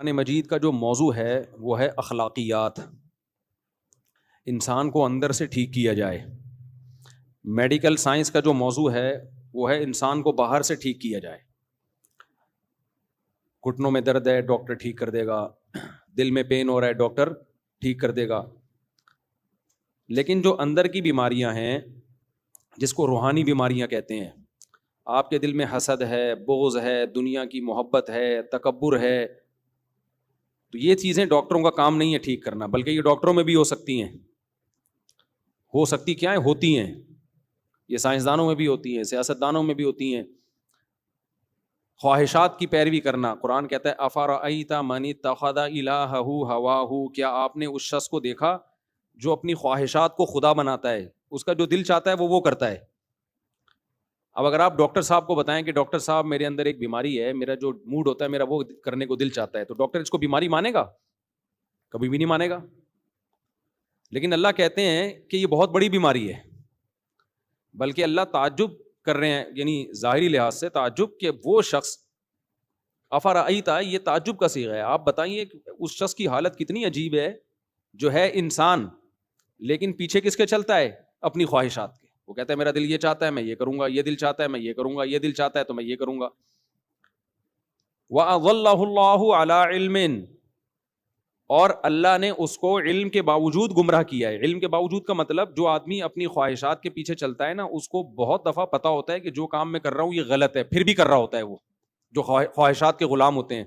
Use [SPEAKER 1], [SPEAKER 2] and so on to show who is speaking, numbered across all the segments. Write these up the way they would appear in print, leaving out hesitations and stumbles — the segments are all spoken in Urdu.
[SPEAKER 1] قرآن مجید کا جو موضوع ہے وہ ہے اخلاقیات، انسان کو اندر سے ٹھیک کیا جائے۔ میڈیکل سائنس کا جو موضوع ہے وہ ہے انسان کو باہر سے ٹھیک کیا جائے۔ گھٹنوں میں درد ہے، ڈاکٹر ٹھیک کر دے گا، دل میں پین ہو رہا ہے، ڈاکٹر ٹھیک کر دے گا۔ لیکن جو اندر کی بیماریاں ہیں جس کو روحانی بیماریاں کہتے ہیں، آپ کے دل میں حسد ہے، بغض ہے، دنیا کی محبت ہے، تکبر ہے، تو یہ چیزیں ڈاکٹروں کا کام نہیں ہے ٹھیک کرنا، بلکہ یہ ڈاکٹروں میں بھی ہو سکتی ہیں۔ ہو سکتی کیا ہیں؟ ہوتی ہیں۔ یہ سائنسدانوں میں بھی ہوتی ہیں، سیاستدانوں میں بھی ہوتی ہیں۔ خواہشات کی پیروی کرنا، قرآن کہتا ہے افرأیت من اتخذ الہہ ہواہ، کیا آپ نے اس شخص کو دیکھا جو اپنی خواہشات کو خدا بناتا ہے، اس کا جو دل چاہتا ہے وہ کرتا ہے۔ اب اگر آپ ڈاکٹر صاحب کو بتائیں کہ ڈاکٹر صاحب میرے اندر ایک بیماری ہے، میرا جو موڈ ہوتا ہے میرا وہ کرنے کو دل چاہتا ہے، تو ڈاکٹر اس کو بیماری مانے گا؟ کبھی بھی نہیں مانے گا۔ لیکن اللہ کہتے ہیں کہ یہ بہت بڑی بیماری ہے، بلکہ اللہ تعجب کر رہے ہیں، یعنی ظاہری لحاظ سے تعجب، کہ وہ شخص افرأیت، یہ تعجب کا صیغہ ہے، آپ بتائیے کہ اس شخص کی حالت کتنی عجیب ہے جو ہے انسان لیکن پیچھے کس کے چلتا ہے؟ اپنی خواہشات کے۔ وہ کہتا ہے میرا دل یہ چاہتا ہے میں یہ کروں گا، یہ دل چاہتا ہے میں یہ کروں گا، یہ دل چاہتا ہے تو میں یہ کروں گا۔ وَأَضَلَّهُ اللَّهُ عَلَىٰ عِلْمٍ، اور اللہ نے اس کو علم کے باوجود گمراہ کیا ہے۔ علم کے باوجود کا مطلب جو آدمی اپنی خواہشات کے پیچھے چلتا ہے نا، اس کو بہت دفعہ پتا ہوتا ہے کہ جو کام میں کر رہا ہوں یہ غلط ہے، پھر بھی کر رہا ہوتا ہے وہ، جو خواہشات کے غلام ہوتے ہیں۔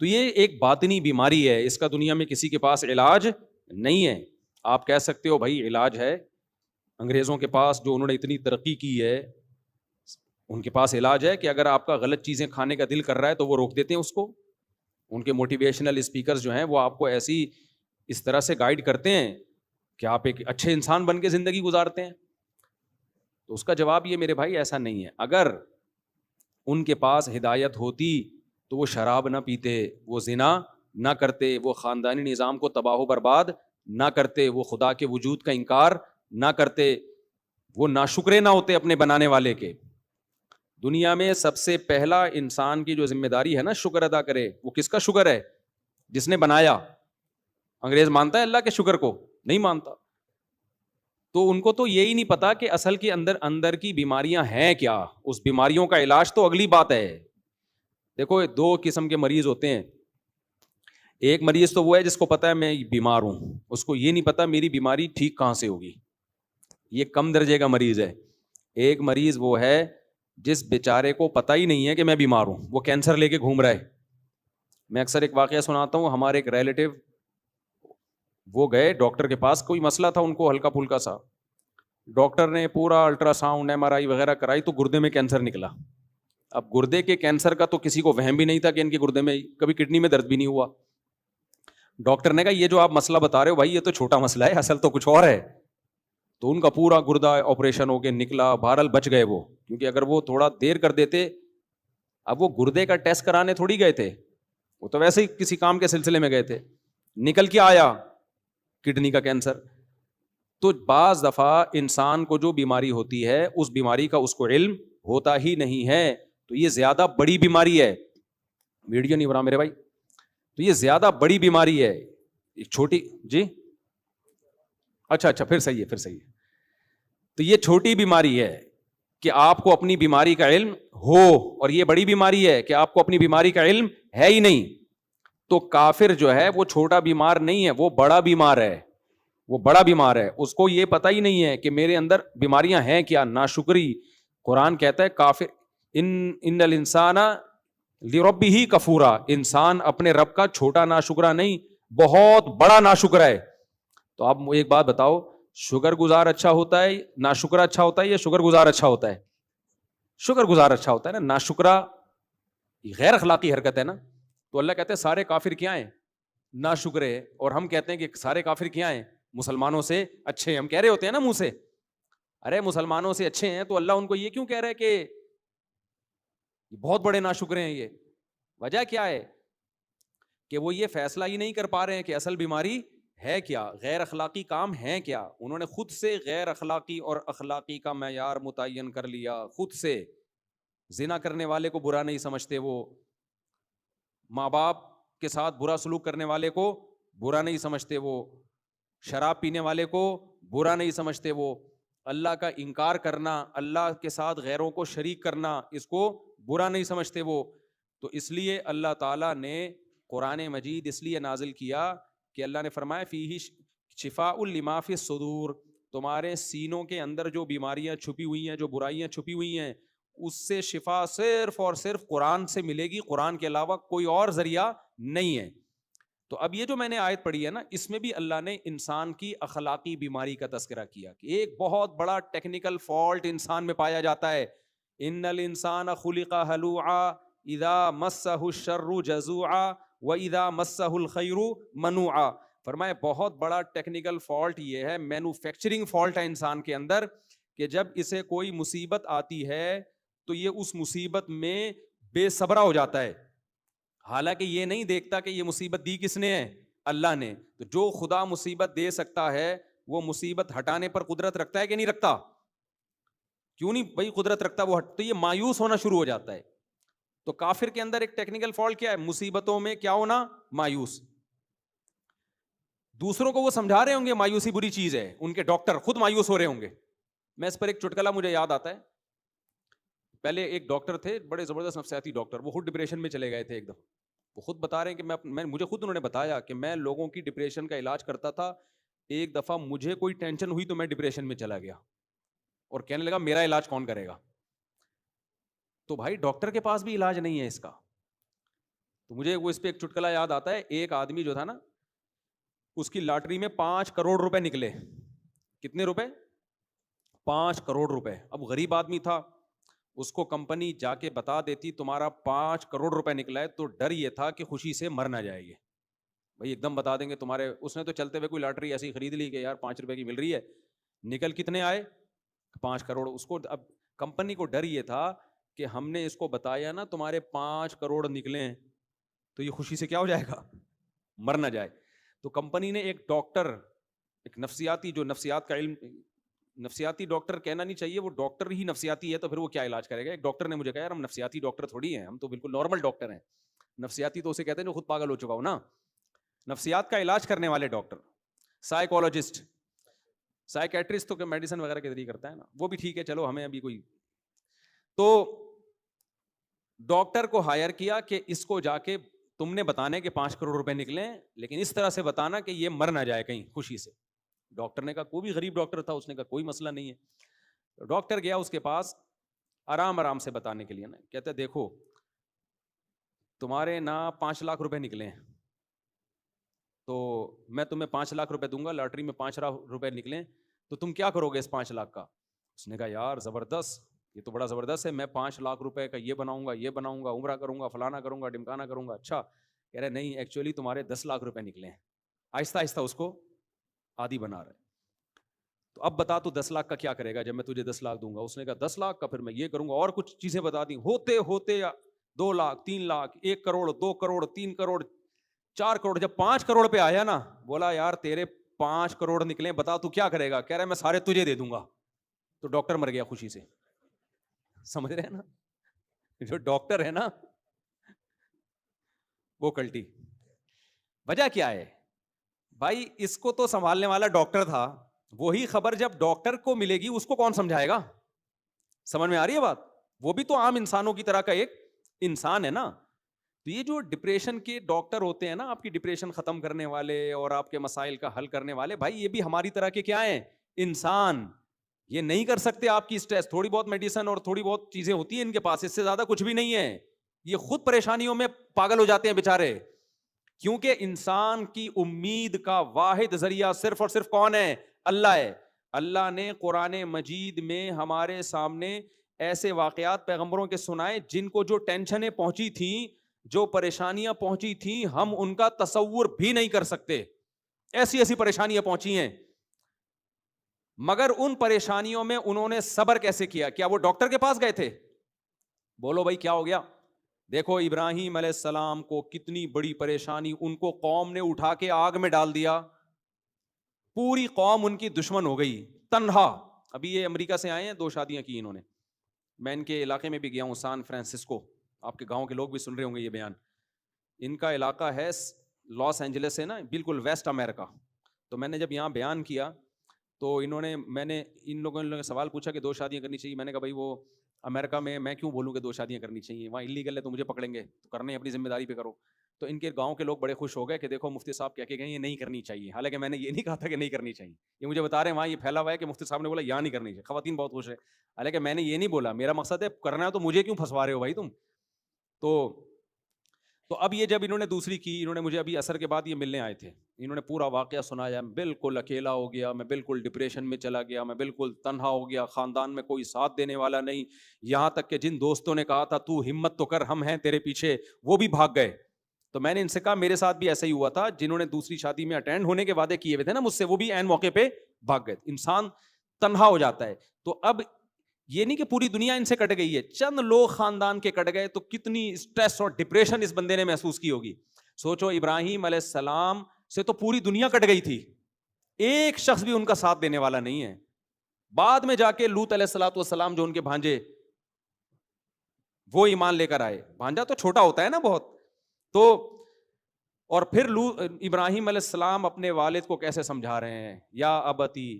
[SPEAKER 1] تو یہ ایک باطنی بیماری ہے، اس کا دنیا میں کسی کے پاس علاج نہیں ہے۔ آپ کہہ سکتے ہو بھائی علاج ہے، انگریزوں کے پاس جو انہوں نے اتنی ترقی کی ہے ان کے پاس علاج ہے کہ اگر آپ کا غلط چیزیں کھانے کا دل کر رہا ہے تو وہ روک دیتے ہیں اس کو۔ ان کے موٹیویشنل اسپیکرز جو ہیں وہ آپ کو ایسی اس طرح سے گائیڈ کرتے ہیں کہ آپ ایک اچھے انسان بن کے زندگی گزارتے ہیں۔ تو اس کا جواب یہ میرے بھائی ایسا نہیں ہے۔ اگر ان کے پاس ہدایت ہوتی تو وہ شراب نہ پیتے، وہ زنا نہ کرتے، وہ خاندانی نظام کو تباہ و برباد نہ کرتے، وہ خدا کے وجود کا انکار نہ کرتے، وہ ناشکرے نہ ہوتے اپنے بنانے والے کے۔ دنیا میں سب سے پہلا انسان کی جو ذمہ داری ہے نا شکر ادا کرے، وہ کس کا شکر ہے؟ جس نے بنایا۔ انگریز مانتا ہے اللہ کے شکر کو؟ نہیں مانتا۔ تو ان کو تو یہی نہیں پتا کہ اصل کے اندر کی بیماریاں ہیں کیا، اس بیماریوں کا علاج تو اگلی بات ہے۔ دیکھو دو قسم کے مریض ہوتے ہیں، ایک مریض تو وہ ہے جس کو پتا ہے میں بیمار ہوں، اس کو یہ نہیں پتا میری بیماری ٹھیک کہاں سے ہوگی، یہ کم درجے کا مریض ہے۔ ایک مریض وہ ہے جس بیچارے کو پتہ ہی نہیں ہے کہ میں بیمار ہوں، وہ کینسر لے کے گھوم رہا ہے۔ میں اکثر ایک واقعہ سناتا ہوں، ہمارے ایک ریلیٹیو وہ گئے ڈاکٹر کے پاس، کوئی مسئلہ تھا ان کو ہلکا پھلکا سا، ڈاکٹر نے پورا الٹرا ساؤنڈ ایم آر آئی وغیرہ کرائی تو گردے میں کینسر نکلا۔ اب گردے کے کینسر کا تو کسی کو وہم بھی نہیں تھا کہ ان کے گردے میں کبھی کڈنی میں درد بھی نہیں ہوا۔ ڈاکٹر نے کہا یہ جو آپ مسئلہ بتا رہے ہو بھائی یہ تو چھوٹا مسئلہ ہے، اصل تو کچھ اور ہے۔ تو ان کا پورا گردہ آپریشن ہو کے نکلا، بہرحال بچ گئے وہ، کیونکہ اگر وہ تھوڑا دیر کر دیتے، اب وہ گردے کا ٹیسٹ کرانے تھوڑی گئے تھے، وہ تو ویسے ہی کسی کام کے سلسلے میں گئے تھے، نکل کے آیا کڈنی کا کینسر۔ تو بعض دفعہ انسان کو جو بیماری ہوتی ہے اس بیماری کا اس کو علم ہوتا ہی نہیں ہے، تو یہ زیادہ بڑی بیماری ہے۔ ویڈیو نہیں بنا میرے بھائی، تو یہ زیادہ بڑی بیماری ہے، ایک چھوٹی جی اچھا پھر صحیح ہے۔ تو یہ چھوٹی بیماری ہے کہ آپ کو اپنی بیماری کا علم ہو، اور یہ بڑی بیماری ہے کہ آپ کو اپنی بیماری کا علم ہے ہی نہیں۔ تو کافر جو ہے وہ چھوٹا بیمار نہیں ہے، وہ بڑا بیمار ہے، وہ بڑا بیمار ہے، اس کو یہ پتہ ہی نہیں ہے کہ میرے اندر بیماریاں ہیں کیا، ناشکری۔ قرآن کہتا ہے کافر ان الانسان لربہ کفورا، انسان اپنے رب کا چھوٹا ناشکرا نہیں، بہت بڑا ناشکرا ہے۔ تو آپ ایک بات بتاؤ، شکر گزار اچھا ہوتا ہے، ناشکرا اچھا ہوتا ہے، یا شکر گزار اچھا ہوتا ہے؟ شکر گزار اچھا ہوتا ہے نا، ناشکرا غیر اخلاقی حرکت ہے نا۔ تو اللہ کہتے ہیں سارے کافر کیا ہیں؟ ناشکرے۔ اور ہم کہتے ہیں کہ سارے کافر کیا ہیں؟ مسلمانوں سے اچھے۔ ہم کہہ رہے ہوتے ہیں نا منہ سے، ارے مسلمانوں سے اچھے ہیں، تو اللہ ان کو یہ کیوں کہہ رہا ہے کہ بہت بڑے ناشکرے ہیں؟ یہ وجہ کیا ہے کہ وہ یہ فیصلہ ہی نہیں کر پا رہے ہیں کہ اصل بیماری ہے کیا، غیر اخلاقی کام ہے کیا۔ انہوں نے خود سے غیر اخلاقی اور اخلاقی کا معیار متعین کر لیا، خود سے۔ زنا کرنے والے کو برا نہیں سمجھتے وہ، ماں باپ کے ساتھ برا سلوک کرنے والے کو برا نہیں سمجھتے وہ، شراب پینے والے کو برا نہیں سمجھتے وہ، اللہ کا انکار کرنا، اللہ کے ساتھ غیروں کو شریک کرنا، اس کو برا نہیں سمجھتے وہ۔ تو اس لیے اللہ تعالیٰ نے قرآن مجید اس لیے نازل کیا کہ اللہ نے فرمایا فیہ شفاء لما فی الصدور، تمہارے سینوں کے اندر جو بیماریاں چھپی ہوئی ہیں، جو برائیاں چھپی ہوئی ہیں، اس سے شفا صرف اور صرف قرآن سے ملے گی، قرآن کے علاوہ کوئی اور ذریعہ نہیں ہے۔ تو اب یہ جو میں نے آیت پڑھی ہے نا، اس میں بھی اللہ نے انسان کی اخلاقی بیماری کا تذکرہ کیا کہ ایک بہت بڑا ٹیکنیکل فالٹ انسان میں پایا جاتا ہے، ان الانسان خلق ہلوعا اذا مسہ الشر جزوعا واذا مسہ الخیر منوعا۔ فرمائے بہت بڑا ٹیکنیکل فالٹ یہ ہے، مینوفیکچرنگ فالٹ ہے انسان کے اندر، کہ جب اسے کوئی مصیبت آتی ہے تو یہ اس مصیبت میں بے صبرا ہو جاتا ہے، حالانکہ یہ نہیں دیکھتا کہ یہ مصیبت دی کس نے ہے، اللہ نے۔ تو جو خدا مصیبت دے سکتا ہے وہ مصیبت ہٹانے پر قدرت رکھتا ہے کہ نہیں رکھتا؟ کیوں نہیں بھائی قدرت رکھتا وہ؟ تو یہ مایوس ہونا شروع ہو جاتا ہے۔ تو کافر کے اندر ایک ٹیکنیکل فالٹ کیا ہے؟ مصیبتوں میں کیا ہونا؟ مایوس۔ دوسروں کو وہ سمجھا رہے ہوں گے مایوسی بری چیز ہے، ان کے ڈاکٹر خود مایوس ہو رہے ہوں گے۔ میں اس پر ایک چٹکلا مجھے یاد آتا ہے، پہلے ایک ڈاکٹر تھے بڑے زبردست نفسیاتی ڈاکٹر، وہ خود ڈپریشن میں چلے گئے تھے ایک دفعہ۔ وہ خود بتا رہے ہیں کہ مجھے خود انہوں نے بتایا کہ میں لوگوں کی ڈپریشن کا علاج کرتا تھا، ایک دفعہ مجھے کوئی ٹینشن ہوئی تو میں ڈپریشن میں چلا گیا اور کہنے لگا میرا علاج کون کرے گا؟ تو بھائی ڈاکٹر کے پاس بھی علاج نہیں ہے اس کا۔ تو مجھے وہ اس پہ ایک چٹکلا یاد آتا ہے، ایک آدمی جو تھا نا، اس کی لاٹری میں 5 کروڑ روپے نکلے۔ کتنے روپے؟ 5 کروڑ روپے۔ اب غریب آدمی تھا، اس کو کمپنی جا کے بتا دیتی تمہارا 5 کروڑ روپے نکلا ہے، تو ڈر یہ تھا کہ خوشی سے مر نہ جائے گی، بھائی ایک دم بتا دیں گے تمہارے۔ اس نے تو چلتے ہوئے کوئی لاٹری ایسی خرید لی کہ یار 5 روپے کی مل رہی ہے، نکل کتنے آئے؟ 5 کروڑ۔ اس کو اب کمپنی کو ڈر یہ تھا کہ ہم نے اس کو بتایا نا تمہارے 5 کروڑ نکلے ہیں، تو یہ خوشی سے کیا ہو جائے گا؟ مر نہ جائے۔ تو کمپنی نے ایک ڈاکٹر، ایک نفسیاتی، جو نفسیات کا علم، نفسیاتی ڈاکٹر کہنا نہیں چاہیے، وہ ڈاکٹر ہی نفسیاتی ہے تو پھر وہ کیا علاج کرے گا؟ ایک ڈاکٹر نے مجھے کہا یار ہم نفسیاتی ڈاکٹر تھوڑی ہیں، ہم تو بالکل نارمل ڈاکٹر ہیں۔ نفسیاتی تو اسے کہتے ہیں جو خود پاگل ہو چکا ہو نا، نفسیات کا علاج کرنے والے ڈاکٹر، سائیکولوجسٹ، سائیکیٹرسٹ تو میڈیسن وغیرہ کے ذریعے کرتا ہے نا، وہ بھی ٹھیک ہے، چلو ہمیں ابھی کوئی۔ تو ڈاکٹر کو ہائر کیا کہ اس کو جا کے تم نے بتانے کہ 5 کروڑ روپے نکلے، لیکن اس طرح سے بتانا کہ یہ مر نہ جائے کہیں خوشی سے۔ ڈاکٹر نے کہا، کوئی بھی غریب ڈاکٹر تھا، اس نے کہا کوئی مسئلہ نہیں ہے۔ ڈاکٹر گیا اس کے پاس آرام سے بتانے کے لیے نا، کہتے دیکھو تمہارے نا 5 لاکھ روپے نکلے ہیں، تو میں تمہیں 5 لاکھ روپے دوں گا، لاٹری میں 5 لاکھ روپے نکلیں تو تم کیا کرو گے اس 5 لاکھ کا؟ اس نے کہا یار زبردست، یہ تو بڑا زبردست ہے، میں 5 لاکھ روپے کا یہ بناؤں گا، عمرہ کروں گا، فلانا کروں گا، ڈمکانا کروں گا۔ اچھا، کہہ رہے نہیں ایکچولی تمہارے 10 لاکھ روپے نکلے ہیں۔ آہستہ آہستہ اس کو عادی بنا رہے۔ تو اب بتا تو 10 لاکھ کا کیا کرے گا جب میں تجھے 10 لاکھ دوں گا؟ اس نے کہا 10 لاکھ کا پھر میں یہ کروں گا، اور کچھ چیزیں بتا دی، ہوتے ہوتے 2 لاکھ، 3 لاکھ، 1 کروڑ، 2 کروڑ، 3 کروڑ، 4 کروڑ، جب 5 کروڑ پہ آیا نا، بولا یار تیرے 5 کروڑ نکلے، بتا تو کیا کرے گا؟ کہہ رہا ہے میں سارے تجھے دے دوں گا۔ تو ڈاکٹر مر گیا خوشی سے۔ سمجھ رہے ہیں نا، جو ڈاکٹر ہے نا وہ کلٹی۔ وجہ کیا ہے بھائی؟ اس کو تو سنبھالنے والا ڈاکٹر تھا، وہی خبر جب ڈاکٹر کو ملے گی اس کو کون سمجھائے گا؟ سمجھ میں آ رہی ہے بات؟ وہ بھی تو عام انسانوں کی طرح کا ایک انسان ہے نا۔ تو یہ جو ڈپریشن کے ڈاکٹر ہوتے ہیں نا، آپ کی ڈپریشن ختم کرنے والے اور آپ کے مسائل کا حل کرنے والے، بھائی یہ بھی ہماری طرح کے کیا ہیں؟ انسان۔ یہ نہیں کر سکتے آپ کی اسٹریس، تھوڑی بہت میڈیسن اور تھوڑی بہت چیزیں ہوتی ہیں ان کے پاس، اس سے زیادہ کچھ بھی نہیں ہے۔ یہ خود پریشانیوں میں پاگل ہو جاتے ہیں بیچارے، کیونکہ انسان کی امید کا واحد ذریعہ صرف اور صرف کون ہے؟ اللہ ہے۔ اللہ نے قرآن مجید میں ہمارے سامنے ایسے واقعات پیغمبروں کے سنائے جن کو جو ٹینشنیں پہنچی تھیں، جو پریشانیاں پہنچی تھیں، ہم ان کا تصور بھی نہیں کر سکتے، ایسی ایسی پریشانیاں پہنچی ہیں۔ مگر ان پریشانیوں میں انہوں نے صبر کیسے کیا؟ کیا وہ ڈاکٹر کے پاس گئے تھے؟ بولو بھائی کیا ہو گیا؟ دیکھو ابراہیم علیہ السلام کو کتنی بڑی پریشانی، ان کو قوم نے اٹھا کے آگ میں ڈال دیا، پوری قوم ان کی دشمن ہو گئی، تنہا۔ ابھی یہ امریکہ سے آئے ہیں، 2 شادیاں کی انہوں نے، میں ان کے علاقے میں بھی گیا ہوں، سان فرانسسکو، آپ کے گاؤں کے لوگ بھی سن رہے ہوں گے یہ بیان۔ ان کا علاقہ ہے لاس اینجلس سے نا بالکل ویسٹ امریکہ. تو میں نے جب یہاں بیان کیا تو میں نے ان لوگوں نے سوال پوچھا کہ 2 شادیاں کرنی چاہیے. میں نے کہا بھائی وہ امریکہ میں کیوں بولوں کہ 2 شادیاں کرنی چاہیے, وہاں انلیگل ہے تو مجھے پکڑیں گے, تو کرنے اپنی ذمہ داری پہ کرو. تو ان کے گاؤں کے لوگ بڑے خوش ہو گئے کہ دیکھو مفتی صاحب کہہ کے گئے یہ نہیں کرنی چاہیے, حالانکہ میں نے یہ نہیں کہا تھا کہ نہیں کرنی چاہیے. یہ مجھے بتا رہے ہیں وہاں یہ پھیلا ہوا ہے کہ مفتی صاحب نے بولا یہاں نہیں کرنی چاہیے. خواتین بہت خوش ہے, حالانکہ میں نے یہ نہیں بولا. میرا مقصد ہے کرنا ہے تو مجھے کیوں پھنسوا رہے ہو بھائی تم. تو اب یہ جب انہوں نے دوسری کی, انہوں نے مجھے ابھی عصر کے بعد یہ ملنے آئے تھے, انہوں نے پورا واقعہ سنایا. بالکل اکیلا ہو گیا, میں بالکل ڈپریشن میں چلا گیا, میں بالکل تنہا ہو گیا, خاندان میں کوئی ساتھ دینے والا نہیں, یہاں تک کہ جن دوستوں نے کہا تھا تو ہمت تو کر ہم ہیں تیرے پیچھے, وہ بھی بھاگ گئے. تو میں نے ان سے کہا میرے ساتھ بھی ایسا ہی ہوا تھا, جنہوں نے دوسری شادی میں اٹینڈ ہونے کے وعدے کیے ہوئے تھے نا مجھ سے, وہ بھی عین موقع پہ بھاگ گئے. انسان تنہا ہو جاتا ہے. تو اب یہ نہیں کہ پوری دنیا ان سے کٹ گئی ہے, چند لوگ خاندان کے کٹ گئے, تو کتنی اسٹریس اور ڈپریشن اس بندے نے محسوس کی ہوگی. سوچو ابراہیم علیہ السلام سے تو پوری دنیا کٹ گئی تھی, ایک شخص بھی ان کا ساتھ دینے والا نہیں ہے. بعد میں جا کے لوط علیہ الصلوۃ والسلام جو ان کے بھانجے, وہ ایمان لے کر آئے. بھانجا تو چھوٹا ہوتا ہے نا بہت. تو اور پھر ابراہیم علیہ السلام اپنے والد کو کیسے سمجھا رہے ہیں, یا ابتی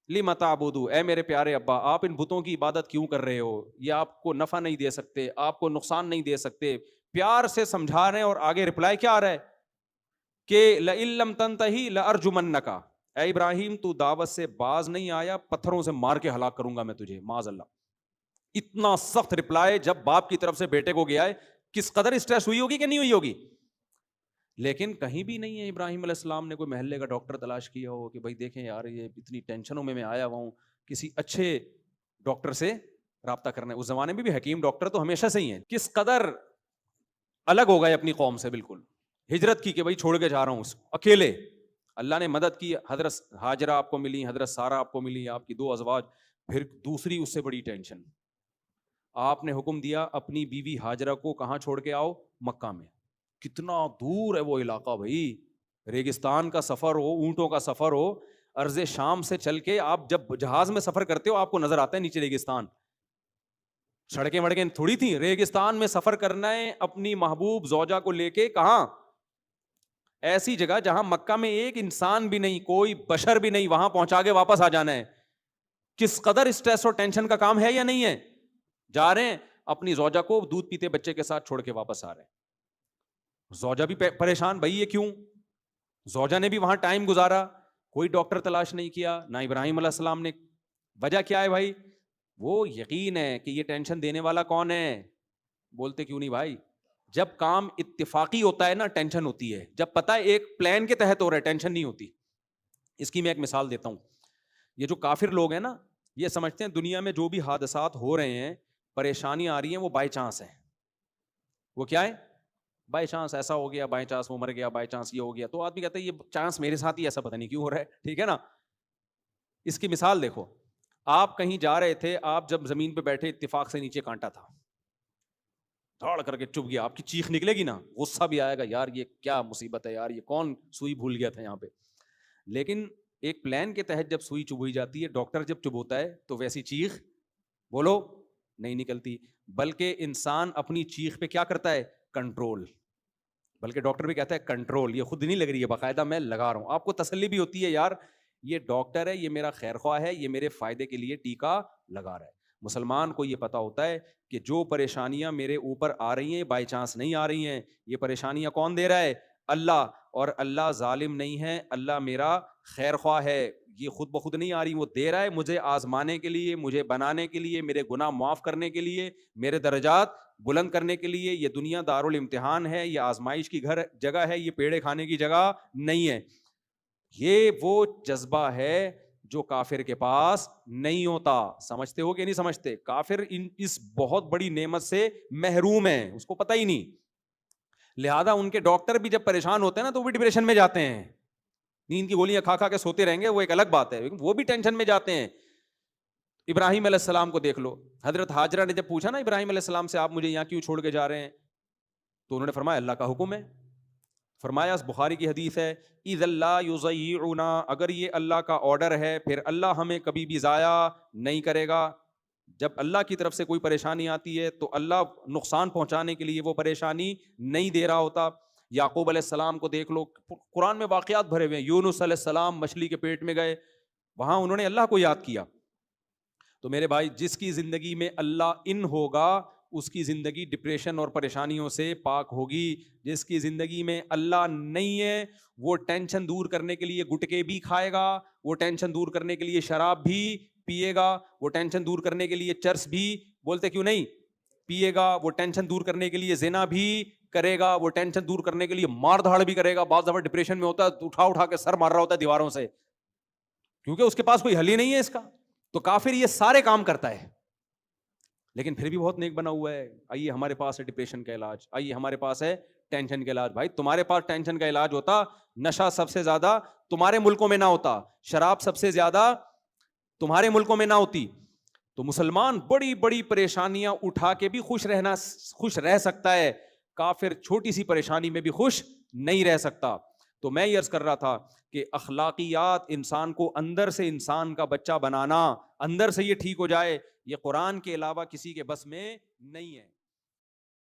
[SPEAKER 1] لم تعبدو, اے میرے پیارے ابا آپ ان بتوں کی عبادت کیوں کر رہے ہو, یہ آپ کو نفع نہیں دے سکتے, آپ کو نقصان نہیں دے سکتے. پیار سے سمجھا رہے ہیں, اور آگے رپلائی کیا آ رہا ہے کہ لئن لم تنتہی لارجمنک, اے ابراہیم تو دعوت سے باز نہیں آیا, پتھروں سے مار کے ہلاک کروں گا میں تجھے, معاذ اللہ. اتنا سخت رپلائی جب باپ کی طرف سے بیٹے کو گیا ہے, کس قدر اسٹریس ہوئی ہوگی کہ نہیں ہوئی ہوگی. لیکن کہیں بھی نہیں ہے ابراہیم علیہ السلام نے کوئی محلے کا ڈاکٹر تلاش کیا ہو کہ بھائی دیکھیں یار یہ اتنی ٹینشنوں میں آیا ہوا ہوں, کسی اچھے ڈاکٹر سے رابطہ کرنا ہے. اس زمانے میں بھی حکیم ڈاکٹر تو ہمیشہ سے ہی ہیں. کس قدر الگ ہو گئے اپنی قوم سے, بالکل ہجرت کی کہ بھائی چھوڑ کے جا رہا ہوں اکیلے. اللہ نے مدد کی, حضرت ہاجرہ آپ کو ملی, حضرت سارہ آپ کو ملی, آپ کی 2 ازواج. پھر دوسری اس سے بڑی ٹینشن, آپ نے حکم دیا اپنی بیوی ہاجرہ کو کہاں چھوڑ کے آؤ, مکہ میں. کتنا دور ہے وہ علاقہ بھائی, ریگستان کا سفر ہو, اونٹوں کا سفر ہو, ارض شام سے چل کے آپ جب جہاز میں سفر کرتے ہو آپ کو نظر آتا ہے نیچے ریگستان, سڑکیں وڑکیں تھوڑی تھیں. ریگستان میں سفر کرنا ہے اپنی محبوب زوجہ کو لے کے, کہاں, ایسی جگہ جہاں مکہ میں ایک انسان بھی نہیں, کوئی بشر بھی نہیں, وہاں پہنچا کے واپس آ جانا ہے. کس قدر اسٹریس اور ٹینشن کا کام ہے یا نہیں ہے. جا رہے ہیں اپنی زوجہ کو دودھ پیتے بچے کے ساتھ چھوڑ کے واپس آ رہے ہیں. زوجہ بھی پریشان, بھائی یہ کیوں. زوجہ نے بھی وہاں ٹائم گزارا, کوئی ڈاکٹر تلاش نہیں کیا, نہ ابراہیم علیہ السلام نے. وجہ کیا ہے بھائی, وہ یقین ہے کہ یہ ٹینشن دینے والا کون ہے. بولتے کیوں نہیں بھائی, جب کام اتفاقی ہوتا ہے نا ٹینشن ہوتی ہے, جب پتہ ہے ایک پلان کے تحت ہو رہا ہے ٹینشن نہیں ہوتی. اس کی میں ایک مثال دیتا ہوں. یہ جو کافر لوگ ہیں نا, یہ سمجھتے ہیں دنیا میں جو بھی حادثات ہو رہے ہیں, پریشانیاں آ رہی ہیں, وہ بائی چانس ہیں. وہ کیا ہے, بائی چانس ایسا ہو گیا, بائی چانس وہ مر گیا, بائی چانس یہ ہو گیا. تو آدمی کہتا ہے یہ چانس میرے ساتھ ہی ایسا پتہ نہیں کیوں ہو رہا ہے. ٹھیک ہے نا. اس کی مثال دیکھو, آپ کہیں جا رہے تھے, آپ جب زمین پہ بیٹھے اتفاق سے نیچے کانٹا تھا, دھاڑ کر کے چپ گیا, آپ کی چیخ نکلے گی نا, غصہ بھی آئے گا, یار یہ کیا مصیبت ہے یار, یہ کون سوئی بھول گیا تھا یہاں پہ. لیکن ایک پلان کے تحت جب سوئی چبھائی جاتی ہے, ڈاکٹر جب چبھوتا ہے تو ویسی چیخ بولو نہیں نکلتی, بلکہ انسان اپنی چیخ پہ کیا کرتا ہے, کنٹرول. بلکہ ڈاکٹر بھی کہتا ہے کنٹرول, یہ خود نہیں لگ رہی ہے, باقاعدہ میں لگا رہا ہوں. آپ کو تسلی بھی ہوتی ہے, یار یہ ڈاکٹر ہے, یہ میرا خیر خواہ ہے, یہ میرے فائدے کے لیے ٹیکا لگا رہا ہے. مسلمان کو یہ پتا ہوتا ہے کہ جو پریشانیاں میرے اوپر آ رہی ہیں بائی چانس نہیں آ رہی ہیں, یہ پریشانیاں کون دے رہا ہے, اللہ. اور اللہ ظالم نہیں ہے, اللہ میرا خیر خواہ ہے, یہ خود بخود نہیں آ رہی, وہ دے رہا ہے مجھے آزمانے کے لیے, مجھے بنانے کے لیے, میرے گناہ معاف کرنے کے لیے, میرے درجات بلند کرنے کے لیے. یہ دنیا دارالامتحان ہے, یہ آزمائش کی جگہ ہے, یہ پیڑے کھانے کی جگہ نہیں ہے. یہ وہ جذبہ ہے جو کافر کے پاس نہیں ہوتا. سمجھتے ہو کہ نہیں سمجھتے؟ کافر اس بہت بڑی نعمت سے محروم ہے, اس کو پتہ ہی نہیں. لہذا ان کے ڈاکٹر بھی جب پریشان ہوتے ہیں نا تو وہ بھی ڈپریشن میں جاتے ہیں, نیند کی گولیاں کھا کھا کے سوتے رہیں گے, وہ ایک الگ بات ہے, لیکن وہ بھی ٹینشن میں جاتے ہیں. ابراہیم علیہ السلام کو دیکھ لو, حضرت ہاجرہ نے جب پوچھا نا ابراہیم علیہ السلام سے, آپ مجھے یہاں کیوں چھوڑ کے جا رہے ہیں, تو انہوں نے فرمایا اللہ کا حکم ہے. فرمایا, بخاری کی حدیث ہے, اذ اللہ یضیعنا, اگر یہ اللہ کا آرڈر ہے پھر اللہ ہمیں کبھی بھی ضائع نہیں کرے گا. جب اللہ کی طرف سے کوئی پریشانی آتی ہے تو اللہ نقصان پہنچانے کے لیے وہ پریشانی نہیں دے رہا ہوتا. یعقوب علیہ السلام کو دیکھ لو، قرآن میں واقعات بھرے ہوئے ہیں. یونس علیہ السلام مچھلی کے پیٹ میں گئے، وہاں انہوں نے اللہ کو یاد کیا. تو میرے بھائی جس کی زندگی میں اللہ ان ہوگا اس کی زندگی ڈپریشن اور پریشانیوں سے پاک ہوگی. جس کی زندگی میں اللہ نہیں ہے وہ ٹینشن دور کرنے کے لیے گٹکے بھی کھائے گا، وہ ٹینشن دور کرنے کے لیے شراب بھی پیے گا، وہ ٹینشن دور کرنے کے لیے چرس بھی، بولتے کیوں نہیں، پیے گا، وہ ٹینشن دور کرنے کے لیے زنا بھی کرے گا، وہ ٹینشن دور کرنے کے لیے مار دھاڑ بھی کرے گا. بعض دفعہ ڈپریشن میں ہوتا ہے اٹھا اٹھا کے سر مار رہا ہوتا ہے دیواروں سے، کیونکہ اس کے پاس کوئی حل ہی نہیں ہے اس کا. تو کافر یہ سارے کام کرتا ہے لیکن پھر بھی بہت نیک بنا ہوا ہے. آئیے ہمارے پاس ہے ڈپریشن کا علاج، آئیے ہمارے پاس ہے ٹینشن کا علاج. بھائی تمہارے پاس ٹینشن کا علاج ہوتا، نشہ سب سے زیادہ تمہارے ملکوں میں نہ ہوتا، شراب سب سے زیادہ تمہارے ملکوں میں نہ ہوتی. تو مسلمان بڑی بڑی پریشانیاں اٹھا کے بھی خوش رہ سکتا ہے، کافر چھوٹی سی پریشانی میں بھی خوش نہیں رہ سکتا. تو میں یہ عرض کر رہا تھا کہ اخلاقیات انسان کو اندر سے انسان کا بچہ بنانا، اندر سے یہ ٹھیک ہو جائے، یہ قرآن کے علاوہ کسی کے بس میں نہیں ہے.